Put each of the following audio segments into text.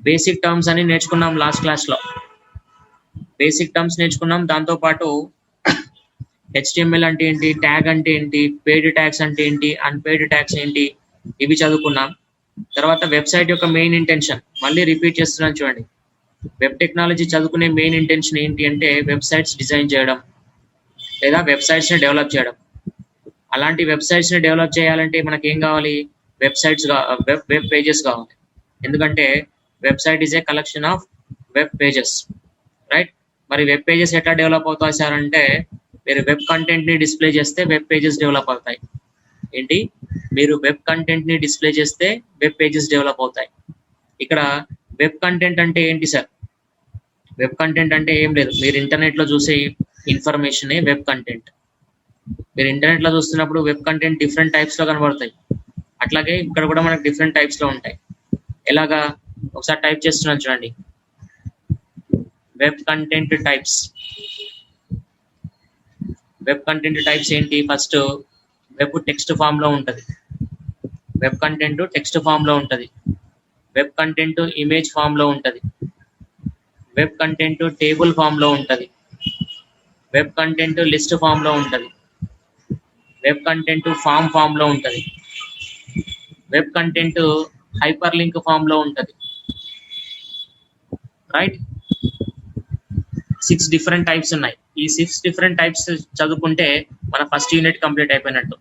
Basic terms అని నేర్చుకున్నాం last క్లాస్లో. బేసిక్ టర్మ్స్ నేర్చుకున్నాం. దాంతోపాటు హెచ్టిఎంఎల్ అంటే ఏంటి, ట్యాగ్ అంటే ఏంటి, పెయిడ్ ట్యాగ్స్ అంటే ఏంటి, అన్పెయిడ్ ట్యాగ్స్ ఏంటి, ఇవి చదువుకున్నాం. తర్వాత వెబ్సైట్ యొక్క మెయిన్ ఇంటెన్షన్ మళ్ళీ రిపీట్ చేస్తున్నాను చూడండి. వెబ్ టెక్నాలజీ చదువుకునే మెయిన్ ఇంటెన్షన్ ఏంటి అంటే వెబ్సైట్స్ డిజైన్ చేయడం లేదా వెబ్సైట్స్ని డెవలప్ చేయడం. అలాంటి వెబ్సైట్స్ని డెవలప్ చేయాలంటే మనకి ఏం కావాలి, వెబ్సైట్స్ వెబ్ పేజెస్ కావాలి. ఎందుకంటే website is a collection of web pages, right? మరి వెబ్ పేజెస్ ఎట్లా డెవలప్ అవుతాయి సార్ అంటే మీరు వెబ్ కంటెంట్ని డిస్ప్లే చేస్తే వెబ్ పేజెస్ డెవలప్ అవుతాయి. ఏంటి, మీరు వెబ్ కంటెంట్ని డిస్ప్లే చేస్తే వెబ్ పేజెస్ డెవలప్ అవుతాయి. ఇక్కడ వెబ్ కంటెంట్ అంటే ఏంటి సార్? వెబ్ కంటెంట్ అంటే ఏం లేదు, మీరు ఇంటర్నెట్లో చూసే ఇన్ఫర్మేషనే వెబ్ కంటెంట్. మీరు ఇంటర్నెట్లో చూస్తున్నప్పుడు వెబ్ కంటెంట్ డిఫరెంట్ టైప్స్లో కనబడతాయి. అట్లాగే ఇక్కడ కూడా మనకు డిఫరెంట్ టైప్స్లో ఉంటాయి. ఎలాగా ఒకసారి టైప్ చేస్తున్నాను చూడండి. Web content types. Web content types ఏంటి? ఫస్ట్ వెబ్ టెక్స్ట్ ఫామ్లో ఉంటుంది. వెబ్ కంటెంట్ టెక్స్ట్ ఫామ్లో ఉంటుంది. వెబ్ కంటెంట్ ఇమేజ్ ఫామ్లో ఉంటుంది. వెబ్ కంటెంట్ టేబుల్ ఫామ్లో ఉంటుంది. వెబ్ కంటెంట్ లిస్ట్ ఫామ్లో ఉంటుంది. వెబ్ కంటెంట్ ఫామ్లో ఉంటుంది. వెబ్ కంటెంట్ హైపర్ లింక్ ఫామ్లో ఉంటుంది, రైట్? 6 డిఫరెంట్ టైప్స్ ఉన్నాయి. ఈ 6 డిఫరెంట్ టైప్స్ చదువుకుంటే మన ఫస్ట్ యూనిట్ కంప్లీట్ అయిపోయినట్టు,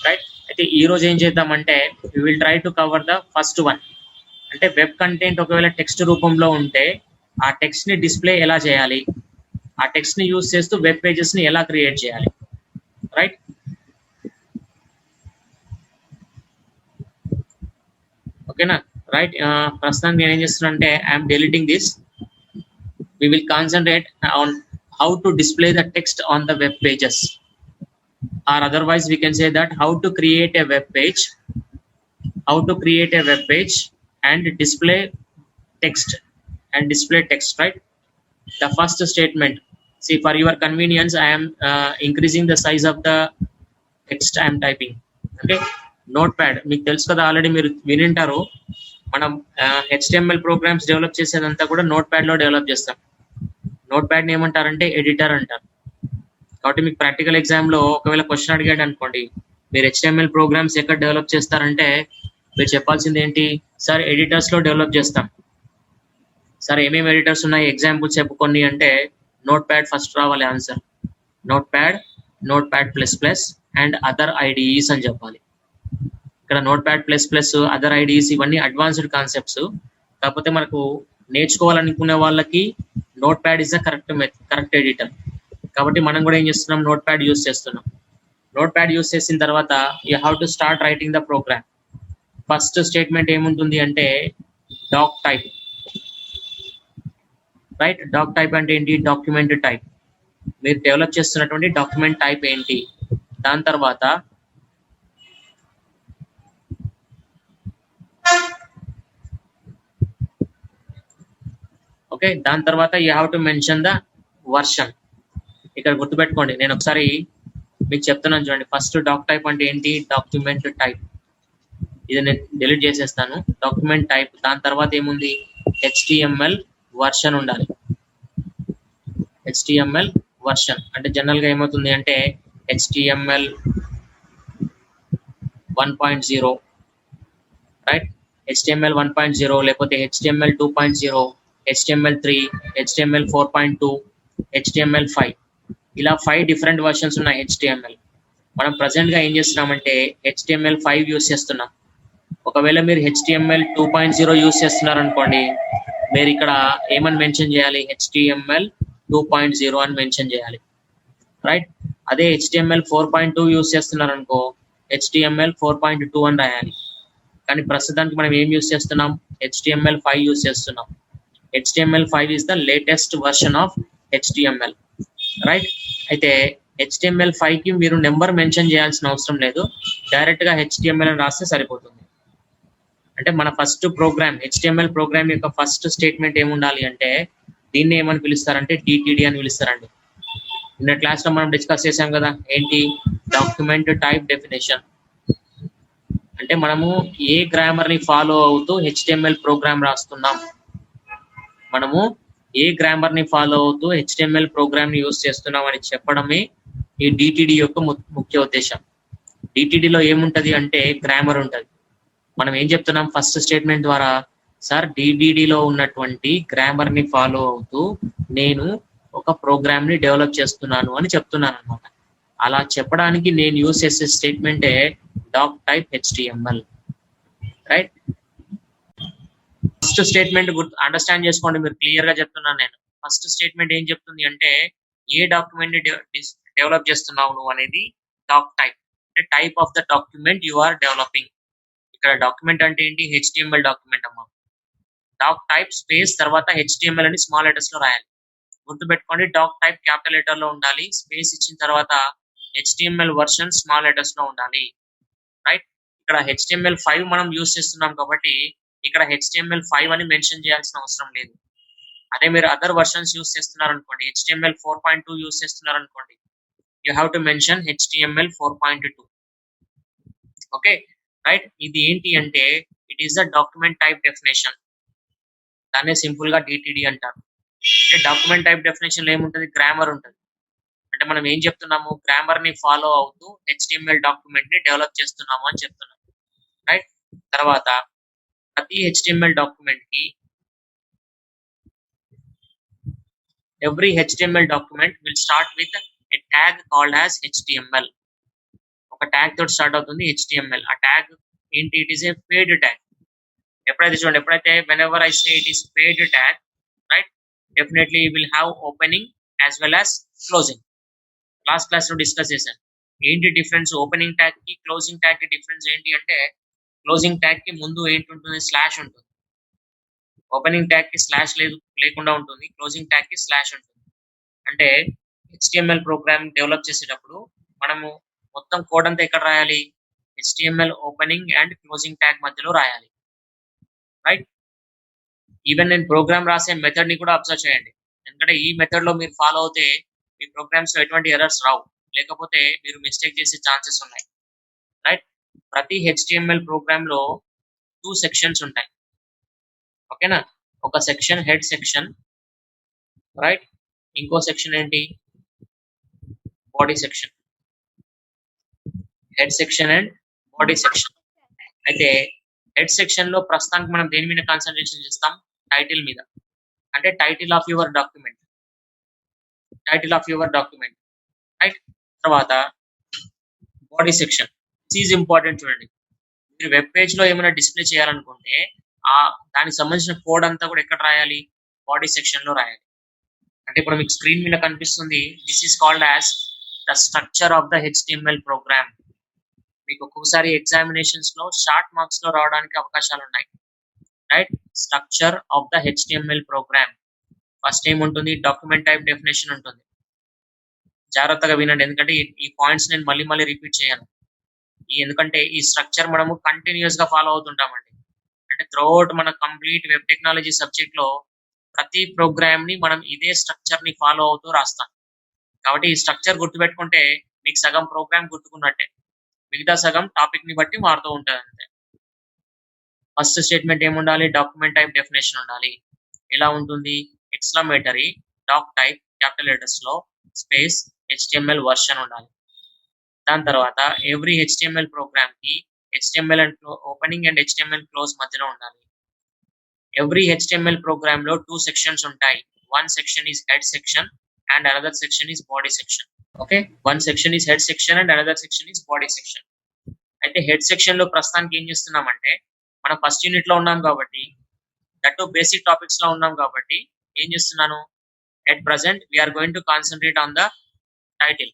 రైట్? అయితే ఈ రోజు ఏం చేద్దామంటే we will try to cover the first one. అంటే వెబ్ కంటెంట్ ఒకవేళ టెక్స్ట్ రూపంలో ఉంటే ఆ టెక్స్ట్ని డిస్ప్లే ఎలా చేయాలి, ఆ టెక్స్ట్ని యూజ్ చేస్తూ వెబ్ పేజెస్ని ఎలా క్రియేట్ చేయాలి, రైట్? ఓకేనా, రైట్? ప్రస్తుతానికి నేను ఏం చేస్తున్నా అంటే I'm deleting this. We will concentrate on how to display the text on the web pages, or otherwise we can say that how to create a web page, and display text right? The first statement, see, for your convenience I am increasing the size of the text I am typing. Okay, notepad మీకు తెలుసు కదా, already మీరు వినింటారు. మనం HTML programmes develop చేసేదంతా కూడా note ప్యాడ్లో develop చేస్తాం. Note ప్యాడ్ని ఏమంటారంటే editor అంటారు. కాబట్టి మీకు ప్రాక్టికల్ ఎగ్జామ్లో ఒకవేళ క్వశ్చన్ అడిగాడు అనుకోండి, మీరు హెచ్టిఎంఎల్ ప్రోగ్రామ్స్ ఎక్కడ డెవలప్ చేస్తారంటే మీరు చెప్పాల్సింది ఏంటి, సార్ ఎడిటర్స్లో డెవలప్ చేస్తాం. సార్ ఏమేమి ఎడిటర్స్ ఉన్నాయి, ఎగ్జాంపుల్స్ చెప్పుకోండి అంటే నోట్ ప్యాడ్ ఫస్ట్ రావాలి answer. Notepad ++ and other IDEs అని చెప్పాలి. ఇక్కడ నోట్ ప్యాడ్ ++ అదర్ ఐడిఈస్ ఇవన్నీ అడ్వాన్స్డ్ కాన్సెప్ట్స్. కాకపోతే మనకు నేర్చుకోవాలనుకునే వాళ్ళకి notepad is the correct editor. కాబట్టి మనం కూడా ఏం చేస్తున్నాం, నోట్ ప్యాడ్ యూస్ చేస్తున్నాం. నోట్ ప్యాడ్ యూస్ చేసిన తర్వాత you have to start writing the program. First statement ఏముంటుంది అంటే doc type, right? Doc type అంటే ఏంటి, డాక్యుమెంట్ టైప్. మీరు డెవలప్ చేస్తున్నటువంటి డాక్యుమెంట్ టైప్ ఏంటి. దాని తర్వాత ఓకే, దాని తర్వాత you have to mention the version. ఇక్కడ గుర్తుపెట్టుకోండి, నేను ఒకసారి మీకు చెప్తున్నాను చూడండి. ఫస్ట్ డాక్ టైప్ అంటే ఏంటి, డాక్యుమెంట్ టైప్. ఇది నేను డిలీట్ చేసేస్తాను. డాక్యుమెంట్ టైప్, దాని తర్వాత ఏముంది, హెచ్టిఎంఎల్ వర్షన్ ఉండాలి. హెచ్టిఎంఎల్ వర్షన్ అంటే జనరల్గా ఏమవుతుంది అంటే హెచ్టిఎంఎల్ 1.0, రైట్? హెచ్టిఎంఎల్ 1.0 లేకపోతే హెచ్టిఎంఎల్ 2.0, HTML3, HTML 4.2, HTML5, ఇలా 5 డిఫరెంట్ వర్షన్స్ ఉన్నాయి HTML. మనం ప్రజెంట్గా ఏం చేస్తున్నామంటే HTML5 యూస్ చేస్తున్నాం. ఒకవేళ మీరు HTML 2.0 యూస్ చేస్తున్నారనుకోండి, మీరు ఇక్కడ ఏమని మెన్షన్ చేయాలి, HTML 2.0 అని మెన్షన్ చేయాలి, రైట్? అదే HTML 4.2 యూస్ చేస్తున్నారనుకో HTML 4.2 అని రాయాలి. కానీ ప్రస్తుతానికి మనం ఏం యూస్ చేస్తున్నాం, HTML5 యూస్ చేస్తున్నాం. HTML5 is the latest version of HTML, right? అయితే HTML5కి మీరు నెంబర్ మెన్షన్ చేయాల్సిన అవసరం లేదు, డైరెక్ట్గా HTML అని రాస్తే సరిపోతుంది. అంటే మన ఫస్ట్ ప్రోగ్రామ్, HTML ప్రోగ్రామ్ యొక్క ఫస్ట్ స్టేట్మెంట్ ఏముండాలి అంటే దీన్ని ఏమని పిలుస్తారంటే DTD అని పిలుస్తారండి. నిన్న క్లాస్లో మనం డిస్కస్ చేసాం కదా, ఏంటి, డాక్యుమెంట్ టైప్ డెఫినేషన్. అంటే మనము ఏ గ్రామర్ ని ఫాలో అవుతూ HTML ప్రోగ్రామ్ రాస్తున్నాం, మనము ఏ గ్రామర్ ని ఫాలో అవుతూ HTML ప్రోగ్రామ్ ని యూజ్ చేస్తున్నాం అని చెప్పడమే ఈ డిటిడి యొక్క ముఖ్య ఉద్దేశం. డిటిడిలో ఏముంటది అంటే గ్రామర్ ఉంటది. మనం ఏం చెప్తున్నాం ఫస్ట్ స్టేట్మెంట్ ద్వారా, సార్ డిటిడిలో ఉన్నటువంటి గ్రామర్ ని ఫాలో అవుతూ నేను ఒక ప్రోగ్రామ్ ని డెవలప్ చేస్తున్నాను అని చెప్తున్నాను అనమాట. అలా చెప్పడానికి నేను యూజ్ చేసే స్టేట్మెంటే doctype HTML, right. First statement understand చేసుకోండి, మీరు క్లియర్ గా చెప్తున్నాను నేను. ఫస్ట్ స్టేట్మెంట్ ఏం చెప్తుంది అంటే ఏ డాక్యుమెంట్ ని డెవలప్ చేస్తున్నావు నువ్వు అనేది డాక్ టైప్, అంటే type of the document you are developing. ఇక్కడ డాక్యుమెంట్ అంటే ఏంటి, HTML డాక్యుమెంట్ అమ్మా. డాక్ టైప్ స్పేస్ తర్వాత HTML అని స్మాల్ లెటర్స్ లో రాయాలి. గుర్తుపెట్టుకోండి, డాక్ టైప్ క్యాపిటల్ లెటర్ లో ఉండాలి, స్పేస్ ఇచ్చిన తర్వాత HTML వర్షన్ స్మాల్ లెటర్స్ లో ఉండాలి, రైట్. ఇక్కడ HTML5 మనం యూజ్ చేస్తున్నాం కాబట్టి ఇక్కడ HTML5 అని మెన్షన్ చేయాల్సిన అవసరం లేదు. అదే మీరు అదర్ వర్షన్స్ యూజ్ చేస్తున్నారు అనుకోండి, HTML 4.2 యూజ్ చేస్తున్నారు అనుకోండి, you have to mention HTML 4.2. Okay, right. ఇది ఏంటి అంటే it is the document type definition. దాన్నే సింపుల్ గా డిటిడి అంటారు. అంటే డాక్యుమెంట్ టైప్ డెఫినేషన్ లో ఏముంటది, గ్రామర్ ఉంటుంది. అంటే మనం ఏం చెప్తున్నాము, గ్రామర్ ని ఫాలో అవుతూ HTML డాక్యుమెంట్ ని డెవలప్ చేస్తున్నాము అని చెప్తున్నాం, రైట్. తర్వాత ప్రతి HTML డాక్యుమెంట్ కి every HTML document will start with a tag called as HTML. ఒక ట్యాగ్ తోటి స్టార్ట్ అవుతుంది HTML. ఆ ట్యాగ్ ఏంటి, it is a paid tag. ఎప్పుడైతే చూడండి, ఎప్పుడైతే whenever I say it is paid tag, right, definitely you will have opening as well as closing. Last class లో discuss చేశాను ఏంటి డిఫరెన్స్ ఓపెనింగ్ ట్యాగ్ కి క్లోజింగ్ ట్యాగ్ కి. Difference ఏంటి అంటే క్లోజింగ్ ట్యాగ్ కి ముందు ఏంటి ఉంటుంది, స్లాష్ ఉంటుంది. ఓపెనింగ్ ట్యాగ్ కి స్లాష్ లేకుండా ఉంటుంది, క్లోజింగ్ ట్యాగ్ కి స్లాష్ ఉంటుంది. అంటే HTML ప్రోగ్రామ్ డెవలప్ చేసేటప్పుడు మనము మొత్తం కోడ్ అంతా ఎక్కడ రాయాలి, HTML opening and closing tag మధ్యలో రాయాలి, రైట్. ఈవెన్ నేను ప్రోగ్రామ్ రాసే మెథడ్ ని కూడా అబ్జర్వ్ చేయండి, ఎందుకంటే ఈ మెథడ్ లో మీరు ఫాలో అవుతే మీ ప్రోగ్రామ్స్ లో ఎటువంటి ఎర్రర్స్ రావు, లేకపోతే మీరు మిస్టేక్ చేసే ఛాన్సెస్ ఉన్నాయి, రైట్. ప్రతి HTML ప్రోగ్రామ్ లో 2 సెక్షన్స్ ఉంటాయి, ఓకేనా. ఒక సెక్షన్ హెడ్ సెక్షన్, రైట్. ఇంకో సెక్షన్ ఏంటి, body section. Head section and body section. అయితే హెడ్ సెక్షన్ లో ప్రస్తుతానికి మనం దేని మీద కాన్సన్ట్రేషన్ చేస్తాం, టైటిల్ మీద, అంటే title of your document, right. తర్వాత బాడీ సెక్షన్ ఈజ్ ఇంపార్టెంట్. చూడండి, మీరు వెబ్ పేజ్ లో ఏమైనా డిస్ప్లే చేయాలనుకుంటే దానికి సంబంధించిన కోడ్ అంతా కూడా ఎక్కడ రాయాలి, బాడీ సెక్షన్ లో రాయాలి. అంటే ఇప్పుడు మీకు స్క్రీన్ మీద కనిపిస్తుంది, this is called as the structure of the HTML program. మీకు ఒక్కొక్కసారి ఎగ్జామినేషన్స్ లో షార్ట్ మార్క్స్ లో రావడానికి అవకాశాలు ఉన్నాయి, right. Structure of the HTML program first ఏముంటుంది, డాక్యుమెంట్ టైప్ డెఫినేషన్ ఉంటుంది. జాగ్రత్తగా వినండి, ఎందుకంటే ఈ పాయింట్స్ నేను మళ్ళీ మళ్ళీ రిపీట్ చేయను. ఎందుకంటే ఈ స్ట్రక్చర్ మనము కంటిన్యూస్ గా ఫాలో అవుతుంటామండి. అంటే త్రూఅవుట్ మన కంప్లీట్ వెబ్ టెక్నాలజీ సబ్జెక్ట్ లో ప్రతి ప్రోగ్రామ్ ని మనం ఇదే స్ట్రక్చర్ ని ఫాలో అవుతూ రాస్తాం. కాబట్టి ఈ స్ట్రక్చర్ గుర్తుపెట్టుకుంటే మీకు సగం ప్రోగ్రామ్ గుర్తుకున్నట్టే, మిగతా సగం టాపిక్ ని బట్టి మారుతూ ఉంటుంది అంతే. ఫస్ట్ స్టేట్మెంట్ ఏముండాలి, డాక్యుమెంట్ టైప్ డెఫినేషన్ ఉండాలి. ఎలా ఉంటుంది, exclamatory doc type capital letters లో స్పేస్ HTML వర్షన్ ఉండాలి. దాని తర్వాత ఎవ్రీ HTML ప్రోగ్రామ్ కి HTML and opening and HTML close మధ్యలో ఉండాలి. ఎవ్రీ HTML ప్రోగ్రామ్ లో 2 సెక్షన్స్ ఉంటాయి. One section is head section and another section is body section. Okay, one section is head section and another section is body section. అయితే head section లో ప్రస్తుతానికి ఏం చేస్తున్నామంటే, మనం ఫస్ట్ యూనిట్ లో ఉన్నాం కాబట్టి, దట్ బేసిక్ టాపిక్స్ లో ఉన్నాం కాబట్టి ఏం చేస్తున్నాను, at present we are going to concentrate on the title,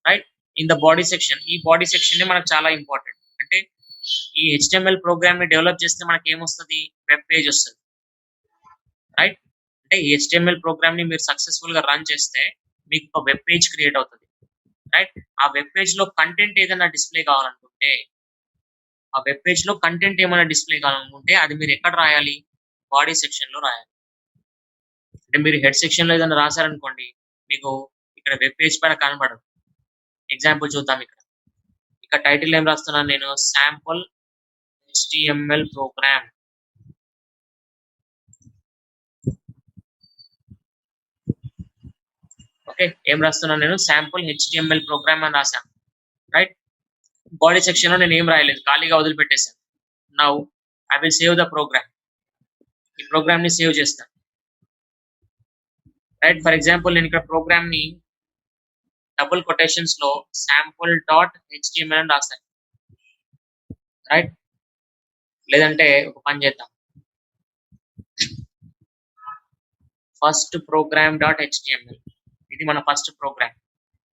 right. In the body section, ఈ బాడీ సెక్షన్ మనకు చాలా ఇంపార్టెంట్. అంటే ఈ HTML ప్రోగ్రామ్ ని డెవలప్ చేస్తే మనకి ఏమొస్తుంది, వెబ్ పేజ్ వస్తుంది, రైట్. అంటే ఈ HTML ప్రోగ్రామ్ ని మీరు సక్సెస్ఫుల్ గా రన్ చేస్తే మీకు ఒక వెబ్ పేజ్ క్రియేట్ అవుతుంది, రైట్. ఆ వెబ్ పేజ్ లో కంటెంట్ ఏదైనా డిస్ప్లే కావాలనుకుంటే, అది మీరు ఎక్కడ రాయాలి, బాడీ సెక్షన్ లో రాయాలి. అంటే మీరు హెడ్ సెక్షన్ లో ఏదైనా రాశారనుకోండి, మీకు ఇక్కడ వెబ్ పేజ్ పైన కనబడదు. ఎగ్జాంపుల్ చూద్దాం. ఇక్కడ ఇక టైటిల్ ఏం రాస్తున్నాను నేను, శాంపుల్ హెచ్టిఎంఎల్ ప్రోగ్రామ్. ఓకే, ఏం రాస్తున్నాను నేను, శాంపుల్ హెచ్టిఎంఎల్ ప్రోగ్రామ్ అని రాశాను. రైట్, బాడీ సెక్షన్ లో నేను ఏం రాయలేదు, ఖాళీగా వదిలిపెట్టేశాను. Now I will save the program. ఈ ప్రోగ్రామ్ ని సేవ్ చేస్తాను. రైట్, ఫర్ ఎగ్జాంపుల్ నేను ఇక్కడ ప్రోగ్రామ్ ని డబుల్ కొటేషన్స్ లో శాంపుల్ డాట్ హెచ్టిఎంఎల్ అని రాస్తాను. రైట్, లేదంటే ఒక పని చేద్దాం, ఫస్ట్ ప్రోగ్రామ్ డాట్ హెచ్టిఎంఎల్, ఇది మన ఫస్ట్ ప్రోగ్రామ్.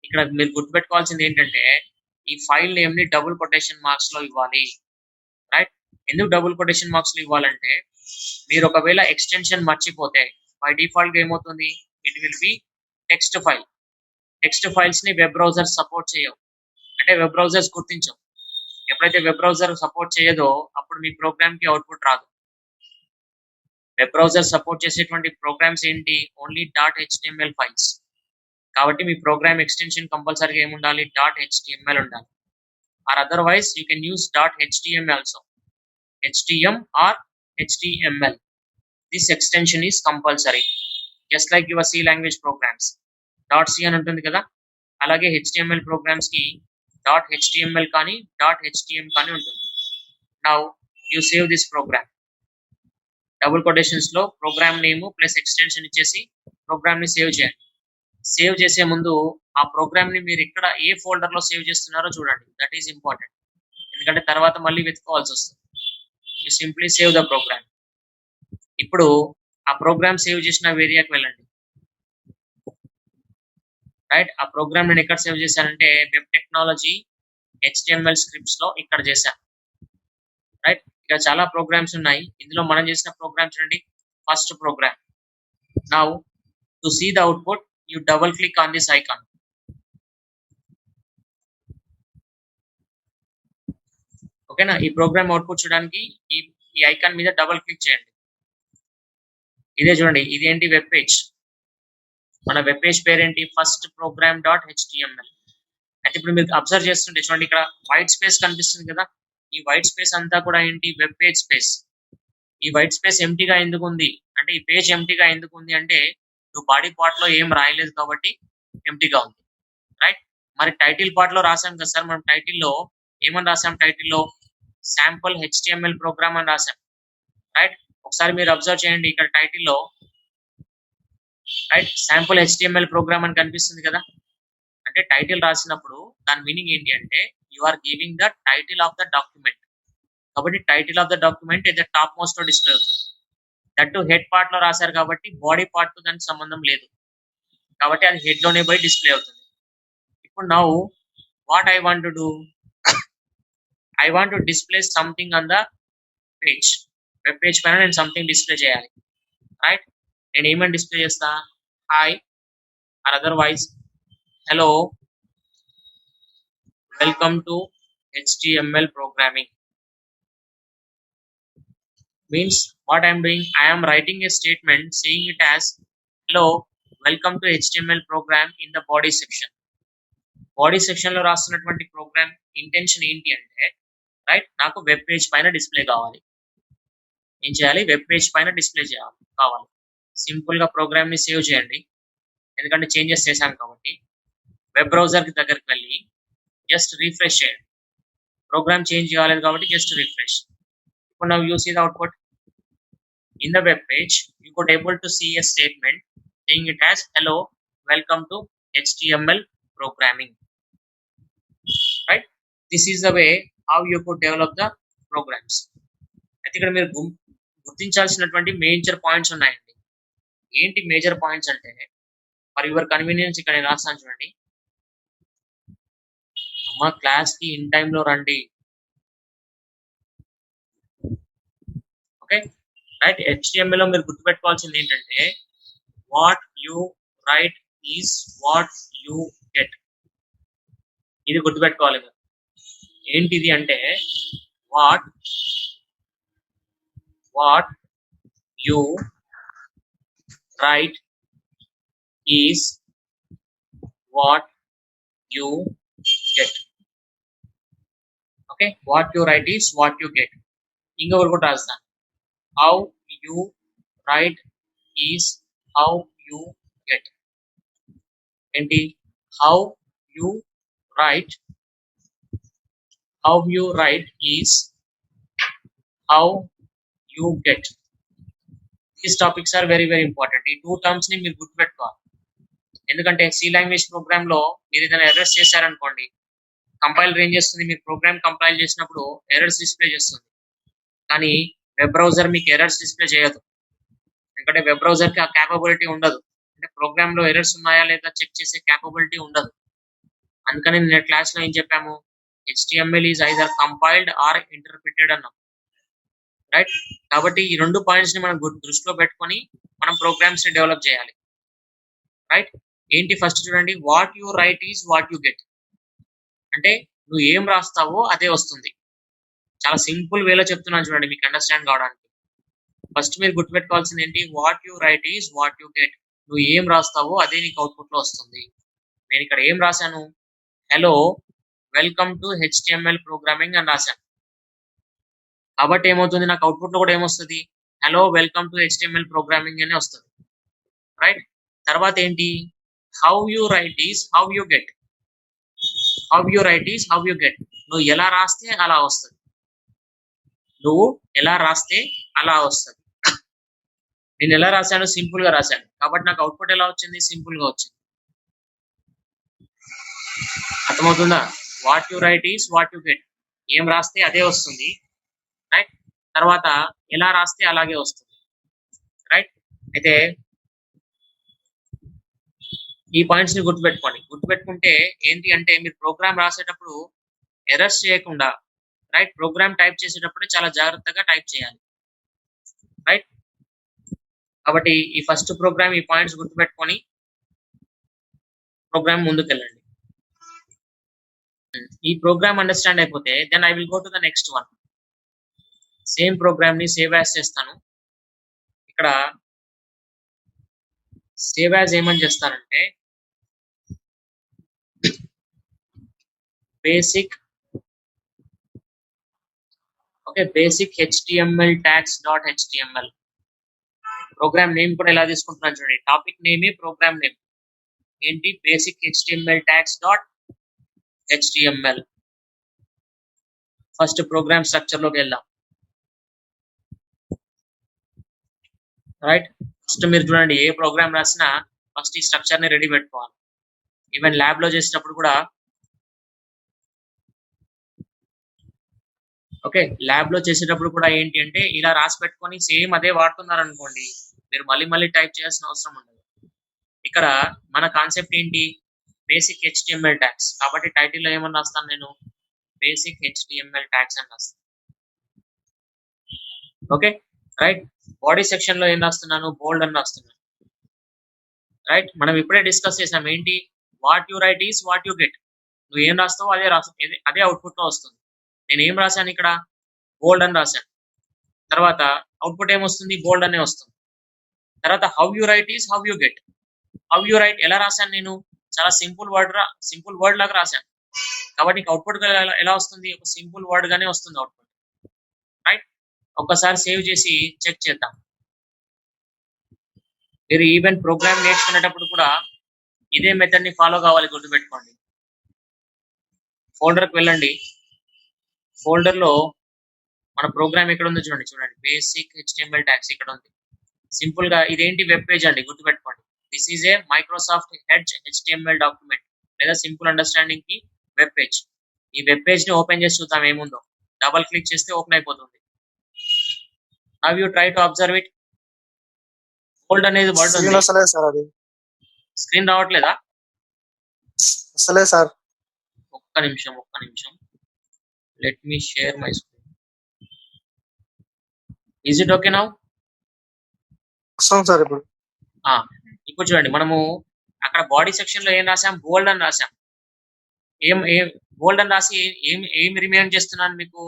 ఇక్కడ మీరు గుర్తుపెట్టుకోవాల్సింది ఏంటంటే ఈ ఫైల్ నేమ్ ని డబుల్ కొటేషన్ మార్క్స్ లో ఇవ్వాలి. రైట్, ఎందుకు డబుల్ కొటేషన్ మార్క్స్ లో ఇవ్వాలంటే మీరు ఒకవేళ ఎక్స్టెన్షన్ మర్చిపోతే బై డిఫాల్ట్ గా ఏమవుతుంది, it will be text file. Text files ని వెబ్ బ్రౌజర్ సపోర్ట్ చేయవు, అంటే వెబ్ బ్రౌజర్స్ గుర్తించవు. ఎప్పుడైతే వెబ్ బ్రౌజర్ సపోర్ట్ చేయదో అప్పుడు మీ ప్రోగ్రామ్ కి అవుట్పుట్ రాదు. వెబ్ బ్రౌజర్ సపోర్ట్ చేసేటువంటి ప్రోగ్రామ్స్ ఏంటి, ఓన్లీ డాట్ హెచ్టిఎంఎల్ ఫైల్స్. కాబట్టి మీ ప్రోగ్రామ్ ఎక్స్టెన్షన్ కంపల్సరీగా ఏముండాలి, డాట్ హెచ్టిఎంఎల్ ఉండాలి. Or otherwise you can use dot HTM also, HTM or HTML. This extension is compulsory, just like your C language programs dot C అని ఉంటుంది కదా, అలాగే HTML programs కి డాట్ హెచ్టిఎంఎల్ కానీ dot HTM కానీ ఉంటుంది. Now you save this programme. Double quotations లో programme name plus extension ఇచ్చేసి ప్రోగ్రామ్ ని సేవ్ చేయండి. సేవ్ చేసే ముందు ఆ ప్రోగ్రామ్ ని మీరు ఇక్కడ ఏ ఫోల్డర్ లో సేవ్ చేస్తున్నారో చూడండి, దట్ ఈస్ ఇంపార్టెంట్. ఎందుకంటే తర్వాత మళ్ళీ వెతుక్కోవాల్సి వస్తుంది. You simply save the program. ఇప్పుడు ఆ ప్రోగ్రామ్ సేవ్ చేసిన ఏరియాకి వెళ్ళండి. రైట్, ఆ ప్రోగ్రామ్ నేను ఎక్కడ సేవ్ చేశానంటే వెబ్ టెక్నాలజీ హెచ్టిఎంఎల్ స్క్రిప్ట్స్ లో ఇక్కడ చేశాను. రైట్, ఇక్కడ చాలా ప్రోగ్రామ్స్ ఉన్నాయి, ఇందులో మనం చేసిన ప్రోగ్రామ్ చూడండి, first program. Now to see the output you double click on this icon. ఓకేనా, ఈ ప్రోగ్రామ్ అవుట్పుట్ చూడడానికి ఈ ఐకాన్ మీద డబుల్ క్లిక్ చేయండి. ఇదే చూడండి, ఇదేంటి, వెబ్ పేజ్. మన వెబ్ పేజ్ పేరేంటి, ఫస్ట్ ప్రోగ్రామ్ డాట్ హెచ్టిఎంఎల్. అయితే ఇప్పుడు మీరు అబ్జర్వ్ చేస్తుంటే చూడండి, ఇక్కడ వైట్ స్పేస్ కనిపిస్తుంది కదా, ఈ వైట్ స్పేస్ అంతా కూడా ఏంటి, వెబ్ పేజ్ స్పేస్. ఈ వైట్ స్పేస్ ఎంటీగా ఎందుకు ఉంది అంటే, ఈ పేజ్ ఎంటీగా ఎందుకు ఉంది అంటే నువ్వు బాడీ పార్ట్ లో ఏం రాయలేదు కాబట్టి ఎంటీగా ఉంది. రైట్, మరి టైటిల్ పార్ట్ లో రాసాం కదా సార్, మనం టైటిల్లో ఏమని రాసాం, టైటిల్లో శాంపుల్ హెచ్టిఎంఎల్ ప్రోగ్రామ్ అని రాసాం. రైట్, ఒకసారి మీరు అబ్జర్వ్ చేయండి, ఇక్కడ టైటిల్లో రైట్ శాంపుల్ హెచ్టిఎంఎల్ ప్రోగ్రామ్ అని కనిపిస్తుంది కదా. అంటే టైటిల్ రాసినప్పుడు దాని మీనింగ్ ఏంటి అంటే you are giving the title of the document. కాబట్టి టైటిల్ ఆఫ్ ద డాక్యుమెంట్ ఇది టాప్ మోస్ట్ లో డిస్ప్లే అవుతుంది. దట్టు హెడ్ పార్ట్ లో రాశారు కాబట్టి బాడీ పార్ట్ తో దానికి సంబంధం లేదు, కాబట్టి అది హెడ్ లోనే పోయి డిస్ప్లే అవుతుంది. ఇప్పుడు now what I want to do, I want to display something on the page. Web page పైన నేను సంథింగ్ డిస్ప్లే చేయాలి. రైట్, నేను ఏమని డిస్ప్లే చేస్తా, hi or otherwise hello welcome to HTML programming. Means what I am doing, I am writing a statement saying it as hello welcome to HTML program in the body section. Body section లో రాస్తున్నటువంటి programme intention ఏంటి అంటే right, నాకు web page పైన display కావాలి. ఏం చేయాలి, web page పైన display కావాలి. సింపుల్ గా ప్రోగ్రామ్ ని సేవ్ చేయండి, ఎందుకంటే చేంజెస్ చేశాం కాబట్టి. వెబ్ బ్రౌజర్ కి దగ్గరికి వెళ్ళి జస్ట్ రిఫ్రెష్ చేయండి. ప్రోగ్రామ్ చేంజ్ కాలేదు కాబట్టి జస్ట్ రిఫ్రెష్. ఇప్పుడు now you see the output in the web page. You could able to see a statement saying it as hello welcome to HTML programming. Right, this is the way how you could develop the programs. అయితే ఇక్కడ మీరు గుర్తించాల్సినటువంటి major points ఉన్నాయండి. ఏంటి major points అంటే for your convenience ఇక్కడ నేను రాస్తాను చూడండి. అమ్మ క్లాస్ కి ఇన్ టైమ్ లో రండి. ఓకే, రైట్, HTML లో మీరు గుర్తుపెట్టుకోవాల్సింది ఏంటంటే what you write is what you get. ఇది గుర్తుపెట్టుకోవాలి. ఏంటిది అంటే what you write is what you get. Okay, what you write is what you get. ఇంకొకటి కూడా రాస్తాను, how you write is how you get. ఏంటి? How you write, how you write is how you get. These topics are very very important. ఈ two terms ని మీరు గుర్తుపెట్టుకోవాలి. ఎందుకంటే C language program లో మీరు ఏదైనా ఎర్రర్స్ చేశారనుకోండి, కంపైలర్ ఏం చేస్తుంది, మీరు ప్రోగ్రామ్ కంపైల్ చేసినప్పుడు ఎర్రర్స్ డిస్ప్లే చేస్తుంది. కానీ వెబ్ బ్రౌజర్ మీకు ఎర్రర్స్ డిస్ప్లే చేయదు. ఎందుకంటే వెబ్ బ్రౌజర్ కి ఆ క్యాపబిలిటీ ఉండదు. అంటే ప్రోగ్రామ్ లో ఎర్రర్స్ ఉన్నాయా లేదా చెక్ చేసే క్యాపబిలిటీ ఉండదు. అందుకని నేను క్లాస్ లో ఏం చెప్పాము, HTML is either compiled or interpreted అన్నాం. రైట్? కాబట్టి ఈ రెండు పాయింట్స్ ని మనం దృష్టిలో పెట్టుకొని మనం ప్రోగ్రామ్స్ ని డెవలప్ చేయాలి. రైట్? ఏంటి ఫస్ట్ చూడండి, what you right is what you get. అంటే నువ్వు ఏం రాస్తావో అదే వస్తుంది. చాలా సింపుల్ వేలో చెప్తున్నాను చూడండి మీకు అండర్స్టాండ్ కావడానికి. ఫస్ట్ మీరు గుర్తుపెట్టుకోవాల్సింది ఏంటి, what you right is what you get. నువ్వు ఏం రాస్తావో అదే నీకు అవుట్పుట్ లో వస్తుంది. నేను ఇక్కడ ఏం రాశాను, hello welcome to HTML programming అని రాశాను. కాబట్టి ఏమవుతుంది, నాకు అవుట్పుట్ లో కూడా ఏమొస్తుంది, hello welcome to HTML programming అనే వస్తుంది. రైట్? తర్వాత ఏంటి, how you right is how you get. How you right is how you get. నువ్వు ఎలా రాస్తే అలా వస్తుంది. నువ్వు ఎలా రాస్తే అలా వస్తుంది. నేను ఎలా రాశాను, సింపుల్ గా రాశాను, కాబట్టి నాకు అవుట్పుట్ ఎలా వచ్చింది, సింపుల్ గా వచ్చింది. అర్థమవుతుందా? What you write is what you get. ఏం రాస్తే అదే వస్తుంది. రైట్? తర్వాత ఎలా రాస్తే అలాగే వస్తుంది. రైట్? అయితే ఈ పాయింట్స్ ని గుర్తుపెట్టుకోండి. గుర్తుపెట్టుకుంటే ఏంటి అంటే, మీరు ప్రోగ్రామ్ రాసేటప్పుడు ఎర్రర్స్ చేయకుండా, రైట్, ప్రోగ్రామ్ టైప్ చేసేటప్పుడు చాలా జాగ్రత్తగా టైప్ చేయాలి. రైట్? కాబట్టి ఈ ఫస్ట్ ప్రోగ్రామ్ ఈ పాయింట్స్ గుర్తుపెట్టుకొని ప్రోగ్రామ్ ముందుకెళ్ళండి. ఈ ప్రోగ్రామ్ అండర్స్టాండ్ అయిపోతే then I will go to the next one. Same program ని సేవ్ యాజ్ చేస్తాను. ఇక్కడ సేవ్ యాజ్ ఏమని చేస్తానంటే, basic, okay, basic HTML tags.html. Program name కూడా ఎలా తీసుకుంటున్నాను చూడండి, టాపిక్ నేమే ప్రోగ్రామ్ నేమ్. ఏంటి, basic HTML tags.html. First program structure లోకి వెళ్దాం. రైట్? ఫస్ట్ మీరు చూడండి, ఏ ప్రోగ్రామ్ రాసినా ఫస్ట్ ఈ స్ట్రక్చర్ ని రెడీ పెట్టుకోవాలి. ఈవెన్ ల్యాబ్ లో చేసేటప్పుడు కూడా, ఓకే, ల్యాబ్ లో చేసేటప్పుడు కూడా ఏంటి అంటే ఇలా రాసి పెట్టుకొని సేమ్ అదే వాడుతున్నారు అనుకోండి, మీరు మళ్ళీ మళ్ళీ టైప్ చేయాల్సిన అవసరం ఉండదు. ఇక్కడ మన కాన్సెప్ట్ ఏంటి, బేసిక్ HTML ట్యాగ్స్. కాబట్టి టైటిల్ లో ఏమని రాస్తాను నేను, బేసిక్ HTML ట్యాగ్స్ అని రాస్తాను. Okay, right. బాడీ సెక్షన్ లో ఏం రాస్తున్నాను, బోల్డ్ అని రాస్తున్నాను. రైట్? మనం ఇప్పుడే డిస్కస్ చేసాం ఏంటి, what you write is what you get. నువ్వు ఏం రాస్తావో అదే అవుట్పుట్ లో వస్తుంది. నేను ఏం రాశాను ఇక్కడ, బోల్డ్ అని రాశాను. తర్వాత అవుట్పుట్ ఏమొస్తుంది, బోల్డ్ అనే వస్తుంది. తర్వాత how you write is how you get. How you right ఎలా రాశాను నేను, చాలా సింపుల్ వర్డ్ లాగా రాశాను. కాబట్టి అవుట్పుట్ ఎలా వస్తుంది, ఒక సింపుల్ వర్డ్ గానే వస్తుంది అవుట్పుట్. రైట్? ఒక్కసారి సేవ్ చేసి చెక్ చేద్దాం. మీరు ఈవెన్ ప్రోగ్రామ్ నేర్చుకునేటప్పుడు కూడా ఇదే మెథడ్ ని ఫాలో కావాలి, గుర్తుపెట్టుకోండి. ఫోల్డర్కి వెళ్ళండి. ఫోల్డర్ లో మన ప్రోగ్రామ్ ఎక్కడ ఉందో చూడండి, బేసిక్ HTML ట్యాగ్స్ ఇక్కడ ఉంది. సింపుల్ గా ఇదేంటి, వెబ్ పేజ్ అండి, గుర్తుపెట్టుకోండి. This is a Microsoft Edge HTML document, లేదా సింపుల్ అండర్స్టాండింగ్ కి వెబ్ పేజ్. ఈ వెబ్ పేజ్ ని ఓపెన్ చేసి చూద్దాం ఏముందో. డబల్ క్లిక్ చేస్తే ఓపెన్ అయిపోతుంది. Now you try to observe it. Bold అనేది వర్డ్ ఉంది, స్క్రీన్ రావట్లేదా? సార్ ఒక్క నిమిషం, let me share my screen. Is it okay now? Sir ఇప్పుడు చూడండి, మనము అక్కడ బాడీ సెక్షన్ లో ఏం రాసాం, బోల్డ్ అని రాసాం. ఏం బోల్డ్ అని రాసి ఏం రిమైండ్ చేస్తున్నాను మీకు,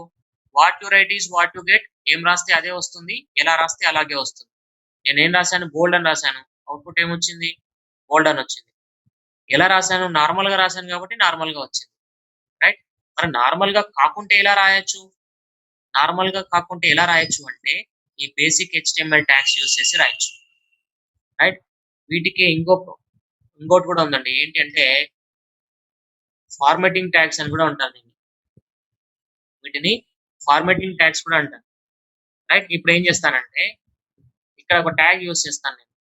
what you write is what you get. ఏం రాస్తే అదే వస్తుంది, ఎలా రాస్తే అలాగే వస్తుంది. నేను ఏం రాశాను, బోల్డ్ అని రాశాను. అవుట్పుట్ ఏమొచ్చింది, బోల్డ్ అని వచ్చింది. ఎలా రాశాను, నార్మల్ గా రాశాను కాబట్టి నార్మల్ గా వచ్చింది. రైట్? మరి నార్మల్ గా కాకుంటే ఎలా రాయొచ్చు? నార్మల్ గా కాకుంటే ఎలా రాయొచ్చు అంటే ఈ బేసిక్ HTML ట్యాగ్స్ యూస్ చేసి రాయొచ్చు. రైట్? వీటికి ఇంకోటి కూడా ఉందండి. ఏంటి అంటే ఫార్మాటింగ్ ట్యాగ్స్ అని కూడా ఉంటారు దీన్ని. వీటిని ఫార్మాటింగ్ ట్యాగ్స్ కూడా అంటారు. రైట్? ఇప్పుడు ఏం చేస్తానంటే ఇక్కడ ఒక ట్యాగ్ యూస్ చేస్తాను నేను.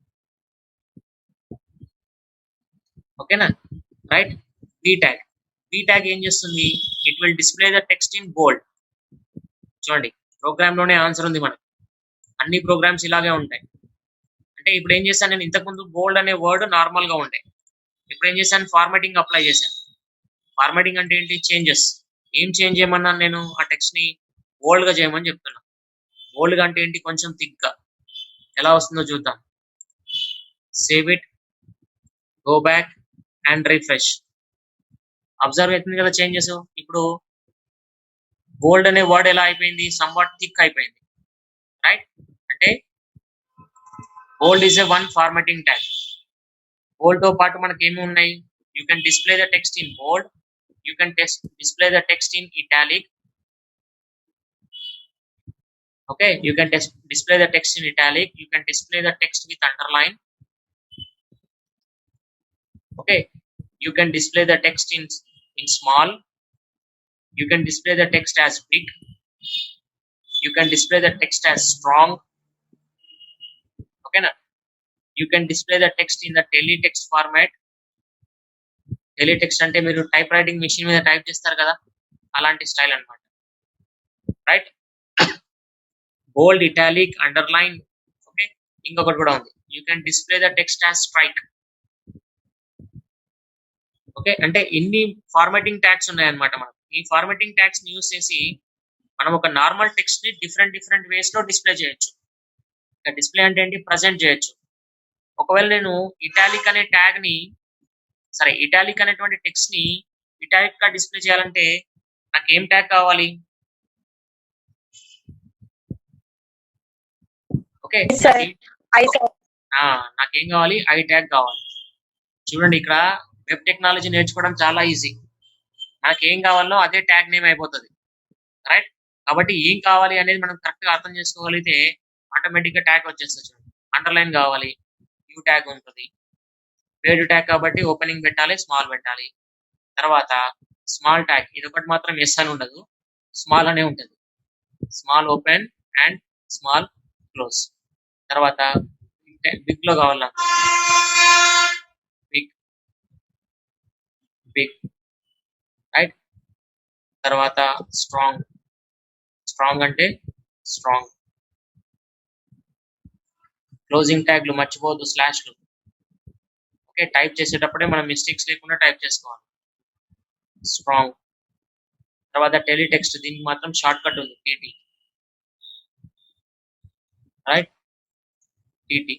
ఓకేనా? రైట్? బీ ట్యాగ్ ఏం చేస్తుంది? It will display the text in bold. చూడండి, ప్రోగ్రామ్ లోనే ఆన్సర్ ఉంది మనకి. అన్ని ప్రోగ్రామ్స్ ఇలాగే ఉంటాయి. అంటే ఇప్పుడు ఏం చేశాను నేను, ఇంతకుముందు బోల్డ్ అనే వర్డ్ నార్మల్ గా ఉండే. ఇప్పుడు ఏం చేశాను, ఫార్మాటింగ్ అప్లై చేశాను. ఫార్మాటింగ్ అంటే ఏంటి? చేంజెస్. ఏం చేంజ్ చేయమన్నాను నేను? ఆ టెక్స్ట్ ని బోల్డ్ గా చేయమని చెప్తున్నా. బోల్డ్ గా అంటే ఏంటి? కొంచెం థిక్ గా. ఎలా వస్తుందో చూద్దాం. Save it, go back and refresh. Observe అవుతుంది కదా చేంజెస్. ఇప్పుడు బోల్డ్ అనే వర్డ్ ఎలా అయిపోయింది? సమ్వాట్ థిక్ అయిపోయింది. రైట్? అంటే bold is a one formatting tag. Bold తో పాటు మనకి ఏమి ఉన్నాయి? You can display the text in bold, you can display the text in italic. Okay, you can display the text in italic, you can display the text with underline. Okay, you can display the text in small, you can display the text as big, you can display the text as strong. Okay na? You can display the text in the teletext format. Teletext ante మీరు type writing machine మీద type చేస్తారు కదా, అలాంటి style అన్నమాట. Right? బోల్డ్, italic, underline. Okay, ఇంకొకటి కూడా ఉంది. You can display the text as strike. Okay, అంటే ఇన్ని ఫార్మాటింగ్ ట్యాగ్స్ ఉన్నాయన్నమాట మనకు. ఈ ఫార్మాటింగ్ ట్యాగ్స్ ని యూస్ చేసి మనం ఒక నార్మల్ టెక్స్ట్ ని డిఫరెంట్ వేస్ లో డిస్ప్లే చేయొచ్చు. డిస్ప్లే అంటే ఏంటి? ప్రజెంట్ చేయొచ్చు. ఒకవేళ నేను ఇటాలిక్ అనే ట్యాగ్ ని, సరే ఇటాలిక్ అనేటువంటి టెక్స్ట్ ని ఇటాలిక్ గా డిస్ప్లే చేయాలంటే నాకు ఏం ట్యాగ్ కావాలి? ఓకే, నాకేం కావాలి? ఐ ట్యాగ్ కావాలి. చూడండి, ఇక్కడ వెబ్ టెక్నాలజీ నేర్చుకోవడం చాలా ఈజీ. మనకి ఏం కావాలో అదే ట్యాగ్ నేమ్ అయిపోతుంది. రైట్? కాబట్టి ఏం కావాలి అనేది మనం కరెక్ట్ గా అర్థం చేసుకోగలిగితే ఆటోమేటిక్ గా ట్యాగ్ వచ్చేస్తుంది. చూడండి, అండర్లైన్ కావాలి, యూ ట్యాగ్ ఉంటుంది. పేరు ట్యాగ్ కాబట్టి ఓపెనింగ్ పెట్టాలి, స్మాల్ పెట్టాలి. తర్వాత స్మాల్ ట్యాగ్, ఇది ఒకటి మాత్రం ఎస్ అని ఉండదు, స్మాల్ అనే ఉంటుంది. Small open and small close. తర్వాత బిగ్ లో కావాలి నాకు, బిగ్. రైట్? తర్వాత స్ట్రాంగ్ అంటే స్ట్రాంగ్. క్లోజింగ్ ట్యాగ్లు మర్చిపోవద్దు, స్లాష్లు. ఓకే, టైప్ చేసేటప్పుడే మనం మిస్టేక్స్ లేకుండా టైప్ చేసుకోవాలి. స్ట్రాంగ్. తర్వాత టెలిటెక్స్ట్, దీనికి మాత్రం షార్ట్ కట్ ఉంది, టీటీ. రైట్? టీటీ.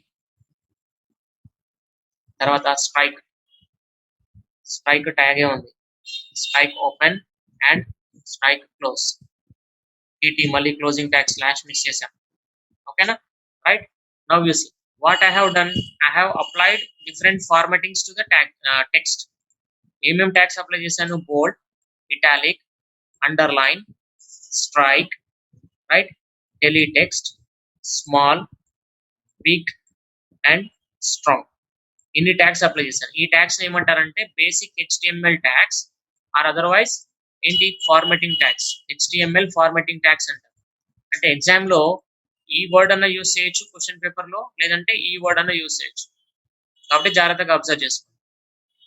తర్వాత స్ట్రైక్ ట్యాగే ఉంది. Strike open and strike close. TT, మళ్ళీ క్లోజింగ్ ట్యాగ్ స్లాష్ మిస్ చేశాం. ఓకేనా? Right? Now you see what I have done. I have applied different formattings to the text. ఏమేమి tags apply చేశాను? Bold, italic, underline, strike, right, teletext, small, big and strong. ఇన్ని tags apply చేశాను. ఈ tags ఏమంటారంటే basic HTML tags are otherwise ఏంటి? Formatting tags. HTML formatting tags అంటారు. అంటే exam లో ఈ వర్డ్ అన్న యూస్ చేయొచ్చు క్వశ్చన్ పేపర్ లో, లేదంటే ఈ వర్డ్ అన్న యూస్ చేయొచ్చు. కాబట్టి జాగ్రత్తగా అబ్జర్వ్ చేసుకోండి.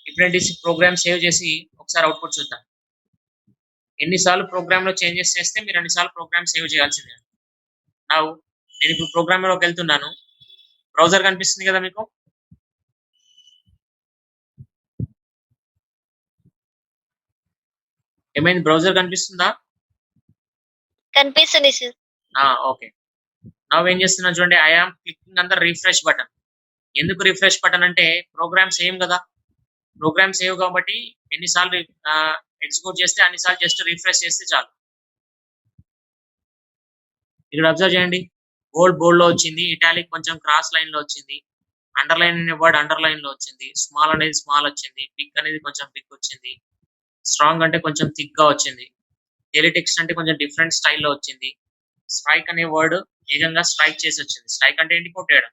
ఇప్పుడేంటి, ప్రోగ్రామ్ సేవ్ చేసి ఒకసారి అవుట్పుట్ చూద్దాం. ఎన్నిసార్లు ప్రోగ్రామ్ లో చేంజెస్ చేస్తే మీరు అన్నిసార్లు ప్రోగ్రామ్ సేవ్ చేయాల్సిందే. నేను ఇప్పుడు ప్రోగ్రామ్ లోకి వెళ్తున్నాను. బ్రౌజర్ కనిపిస్తుంది కదా మీకు? ఏమైంది? బ్రౌజర్ కనిపిస్తుందా? కనిపిస్తుంది సార్. ఓకే, నా ఏం చేస్తున్నా చూడండి. I am clicking on the refresh button. ఎందుకు రిఫ్రెష్ బటన్ అంటే ప్రోగ్రామ్ సేమ్ కదా. ప్రోగ్రామ్ సేవ్ కాబట్టి ఎన్నిసార్లు ఎగ్జిక్యూట్ చేస్తే అన్నిసార్లు జస్ట్ రిఫ్రెష్ చేస్తే చాలు. ఇక్కడ అబ్జర్వ్ చేయండి, బోల్డ్ లో వచ్చింది, ఇటాలిక్ కొంచెం క్రాస్ లైన్ లో వచ్చింది, అండర్లైన్ అనే వర్డ్ అండర్లైన్ లో వచ్చింది, స్మాల్ అనేది స్మాల్ వచ్చింది, బిగ్ అనేది కొంచెం బిగ్ వచ్చింది, స్ట్రాంగ్ అంటే కొంచెం థిక్ గా వచ్చింది. టెలిటెక్స్ట్ అంటే కొంచెం డిఫరెంట్ స్టైల్లో వచ్చింది. స్ట్రైక్ అనే వర్డ్ ఏకంగా స్ట్రైక్ చేసి వచ్చింది. స్ట్రైక్ అంటే ఏంటి? కొట్టేయడం.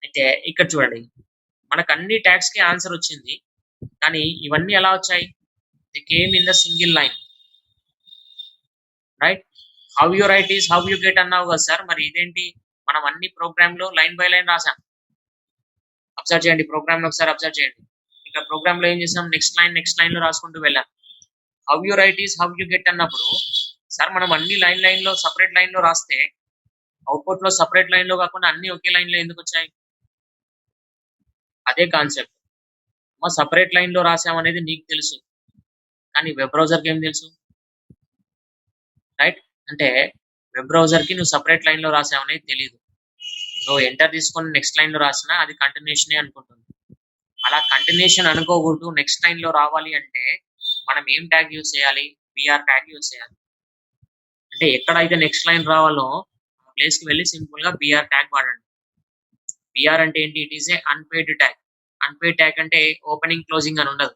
అయితే ఇక్కడ చూడండి, మనకు అన్ని ట్యాగ్స్ కి ఆన్సర్ వచ్చింది, కానీ ఇవన్నీ ఎలా వచ్చాయి? The came in the single line, right? How you right is how you get అన్నావు కదా సార్, మరి ఇదేంటి? మనం అన్ని ప్రోగ్రామ్ లో లైన్ బై లైన్ రాసాం. అబ్జర్వ్ చేయండి, ప్రోగ్రామ్ లో ఒకసారి అబ్జర్వ్ చేయండి. ఇక్కడ ప్రోగ్రామ్ లో ఏం చేసాం? నెక్స్ట్ లైన్ లో రాసుకుంటూ వెళ్ళాం. How you right is how you get అన్నప్పుడు సార్ మనం అన్ని లైన్ లో సపరేట్ లైన్ లో రాస్తే అవుట్పుట్ లో సపరేట్ లైన్ లో కాకుండా అన్ని ఒకే లైన్ లో ఎందుకు వచ్చాయి? అదే కాన్సెప్ట్. మా సపరేట్ లైన్ లో రాసామనేది నీకు తెలుసు, కానీ వెబ్ బ్రౌజర్ కి ఏం తెలుసు, రైట్? అంటే వెబ్ బ్రౌజర్ కి నువ్వు సపరేట్ లైన్ లో రాసావనేది తెలియదు. నువ్వు ఎంటర్ తీసుకొని నెక్స్ట్ లైన్ లో రాసినా అది కంటిన్యూషన్ అనుకుంటుంది. అలా కంటిన్యూషన్ అనుకోకూడదు. నెక్స్ట్ లైన్ లో రావాలి అంటే మనం ఏం ట్యాగ్ యూజ్ చేయాలి? బిఆర్ ట్యాగ్ యూజ్ చేయాలి. అంటే ఎక్కడైతే నెక్స్ట్ లైన్ రావాలో ఆ ప్లేస్ కి వెళ్ళి సింపుల్ గా బిఆర్ ట్యాగ్ వాడండి. బిఆర్ అంటే ఏంటి? It is a unpaid tag. Unpaid tag అంటే ఓపెనింగ్ క్లోజింగ్ అని ఉండదు.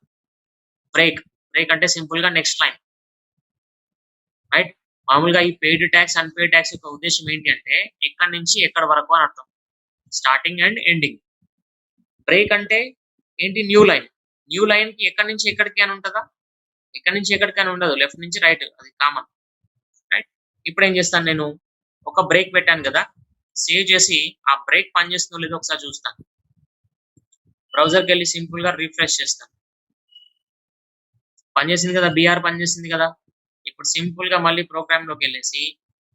బ్రేక్ అంటే సింపుల్ గా నెక్స్ట్ లైన్, రైట్? మామూలుగా ఈ పెయిడ్ ట్యాగ్స్, అన్పెయిడ్ ట్యాగ్స్ యొక్క ఉద్దేశం ఏంటి అంటే ఎక్కడి నుంచి ఎక్కడ వరకు అని అర్థం, స్టార్టింగ్ అండ్ ఎండింగ్. బ్రేక్ అంటే ఏంటి? న్యూ లైన్ కి ఎక్కడి నుంచి ఎక్కడికి అని ఉంటుందా? ఎక్కడి నుంచి ఎక్కడికి అని ఉండదు, లెఫ్ట్ నుంచి రైట్, అది కామన్, రైట్? ఇప్పుడు ఏం చేస్తాను, నేను ఒక బ్రేక్ పెట్టాను కదా, సేవ్ చేసి ఆ బ్రేక్ పనిచేస్తుందో లేదో ఒకసారి చూస్తాను. బ్రౌజర్కి వెళ్ళి సింపుల్ గా రిఫ్రెష్ చేస్తాను. పనిచేసింది కదా, బిఆర్ పనిచేసింది కదా. ఇప్పుడు సింపుల్ గా మళ్ళీ ప్రోగ్రామ్ లోకి వెళ్ళేసి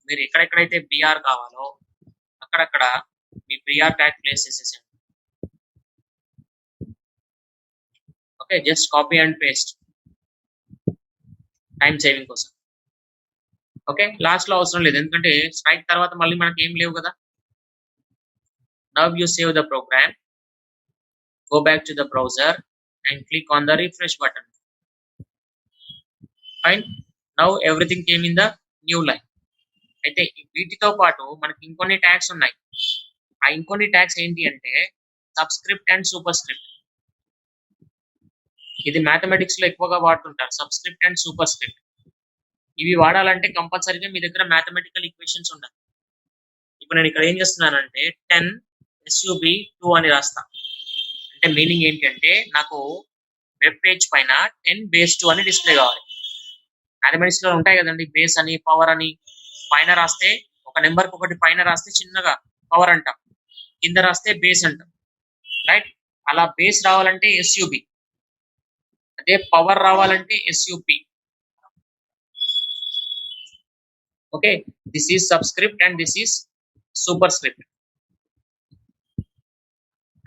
మీరు ఎక్కడెక్కడైతే బిఆర్ కావాలో అక్కడక్కడ మీ బిఆర్ ట్యాగ్ ప్లేస్ చేసేసండి. Okay, just copy and paste, time saving కోసం. ఓకే, లాస్ట్ లో అవసరం లేదు, ఎందుకంటే స్ట్రైక్ తర్వాత మళ్ళీ మనకి ఏం లేవు కదా. Now you save the program, go back to the browser and click on the refresh button. Fine. Now everything came in the new line. అయితే వీటితో పాటు మనకి ఇంకొన్ని ట్యాగ్స్ ఉన్నాయి. ఆ ఇంకొన్ని ట్యాగ్స్ ఏంటి అంటే సబ్స్క్రిప్ట్ అండ్ సూపర్ స్క్రిప్ట్. ఇది మ్యాథమెటిక్స్ లో ఎక్కువగా వాడుతుంటారు, సబ్స్క్రిప్ట్ అండ్ సూపర్ స్క్రిప్ట్. ఇవి వాడాలంటే కంపల్సరీగా మీ దగ్గర మ్యాథమెటికల్ ఈక్వేషన్స్ ఉండాలి. ఇప్పుడు నేను ఇక్కడ ఏం చేస్తున్నానంటే 10 SUB 2 అని రాస్తా. అంటే మీనింగ్ ఏంటంటే నాకు వెబ్ పేజ్ పైన 10 బేస్ 2 అని డిస్ప్లే కావాలి. మ్యాథమెటిక్స్ లో ఉంటాయి కదండి, బేస్ అని పవర్ అని. పైన రాస్తే ఒక నెంబర్ కి ఒకటి పైన రాస్తే చిన్నగా పవర్ అంటాం, కింద రాస్తే బేస్ అంటాం, రైట్? అలా బేస్ రావాలంటే SUB, అదే పవర్ రావాలంటే SUP. Okay, this is subscript and this is super script.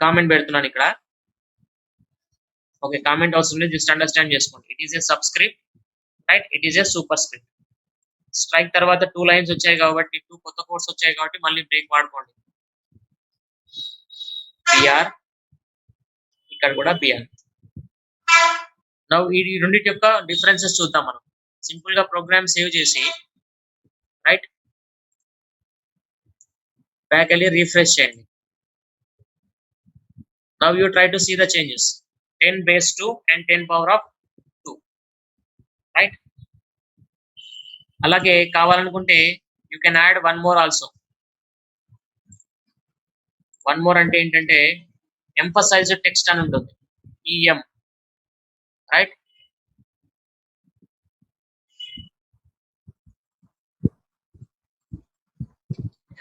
Comment పెడుతున్నాను ఇక్కడ. ఓకే, కామెంట్ అవసరం లేదు, జస్ట్ అండర్స్టాండ్ చేసుకోండి. It is a subscript, right? It is a super script. Strike తర్వాత 2 లైన్స్ వచ్చాయి కాబట్టి, 2 కొత్త కోడ్స్ వచ్చాయి కాబట్టి మళ్ళీ బ్రేక్ వాడుకోండి. బిఆర్, ఇక్కడ కూడా బిఆర్. నౌ ఈ రెండింటి యొక్క డిఫరెన్సెస్ చూద్దాం మనం. సింపుల్ గా ప్రోగ్రామ్ సేవ్ చేసి రైట్ బ్యాక్ వెళ్ళి రిఫ్రెష్ చేయండి. Now you try to see the changes. 10 base 2 and 10 power of 2, right? అలాగే కావాలనుకుంటే you can add one more also. One more అంటే ఏంటంటే ఎంఫసైజ్డ్ టెక్స్ట్ అని ఉంటుంది, EM, right?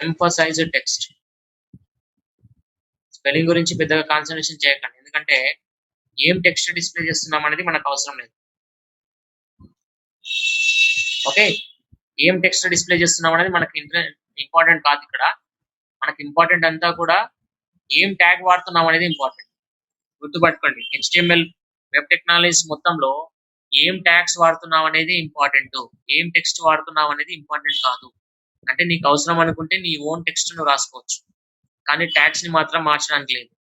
Emphasised text. Spelling గురించి పెద్దగా కాన్సన్ట్రేషన్ చేయకండి, ఎందుకంటే ఏం టెక్స్ట్ డిస్ప్లే చేస్తున్నాం అనేది మనకు అవసరం లేదు. ఓకే, ఏం టెక్స్ట్ డిస్ప్లే చేస్తున్నాం అనేది మనకి ఇంపార్టెంట్ కాదు. ఇక్కడ మనకి ఇంపార్టెంట్ అంతా కూడా ఏం ట్యాగ్ వాడుతున్నాం అనేది ఇంపార్టెంట్. గుర్తుపట్టుకోండి, HTML వెబ్ టెక్నాలజీస్ మొత్తంలో ఏం ట్యాగ్స్ వాడుతున్నాం అనేది ఇంపార్టెంట్, ఏం టెక్స్ట్ వాడుతున్నాం అనేది ఇంపార్టెంట్ కాదు. అంటే నీకు అవసరం అనుకుంటే నీ ఓన్ టెక్స్ట్ నువ్వు రాసుకోవచ్చు, కానీ ట్యాగ్స్ ని మాత్రం మార్చడానికి లేదు.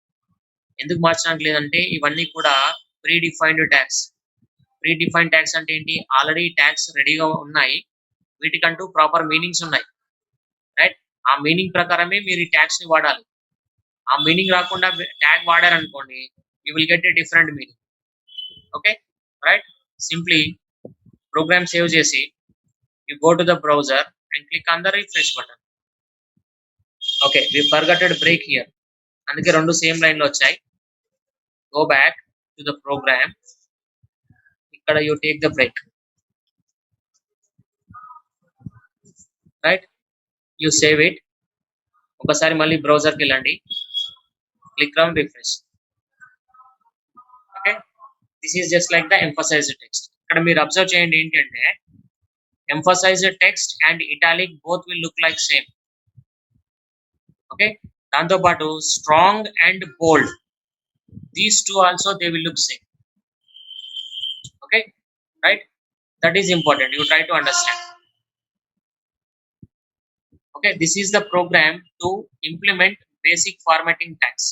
ఎందుకు మార్చడానికి లేదంటే ఇవన్నీ కూడా predefined tags. Predefined tags అంటే ఏంటి? ఆల్రెడీ ట్యాగ్స్ రెడీగా ఉన్నాయి, వీటికంటూ ప్రాపర్ మీనింగ్స్ ఉన్నాయి, రైట్? ఆ మీనింగ్ ప్రకారమే మీరు ఈ ట్యాగ్స్ ని వాడాలి. ఆ మీనింగ్ రాకుండా ట్యాగ్ వాడారనుకోండి, you will get a different meaning. Okay, right? Simply program save చేసి You go to the browser and click on the refresh button. Okay, we forgot to break here. అందుకే రెండు same line లో వచ్చాయి. Go back to the program. ఇక్కడ you take the break. Right? You save it. ఒకసారి మళ్ళీ బ్రౌజర్కి వెళ్ళండి. Click on refresh. Okay? This is just like the emphasized text. ఇక్కడ మీరు అబ్జర్వ్ చేయండి ఏంటంటే emphasized text and italic both will look like same. Okay? దాంతో పాటు strong and bold, these two also they will look same. Okay, right? That is important, you try to understand. Okay, this is the program to implement basic formatting tags.